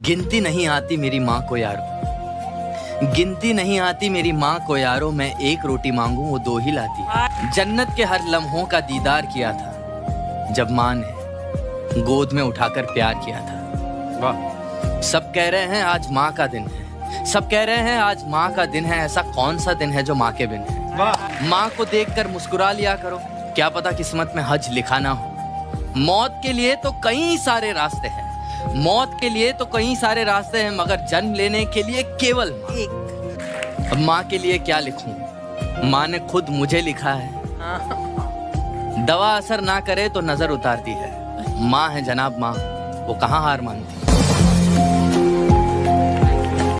गिनती नहीं आती मेरी माँ को यारो, गिनती नहीं आती मेरी माँ को यारो, मैं एक रोटी मांगू वो दो ही लाती। जन्नत के हर लम्हों का दीदार किया था जब माँ ने गोद में उठाकर प्यार किया था। वाह। सब कह रहे हैं आज माँ का दिन है, सब कह रहे हैं आज माँ का दिन है, ऐसा कौन सा दिन है जो माँ के बिन है। वाह। माँ को देखकर मुस्कुरा लिया करो, क्या पता किस्मत में हज लिखा ना हो। मौत के लिए तो कई सारे रास्ते हैं, मौत के लिए तो कई सारे रास्ते हैं, मगर जन्म लेने के लिए केवल एक। अब माँ के लिए क्या लिखूं, माँ ने खुद मुझे लिखा है। दवा असर ना करे तो नजर उतारती है, माँ है जनाब माँ, वो कहाँ हार मानती।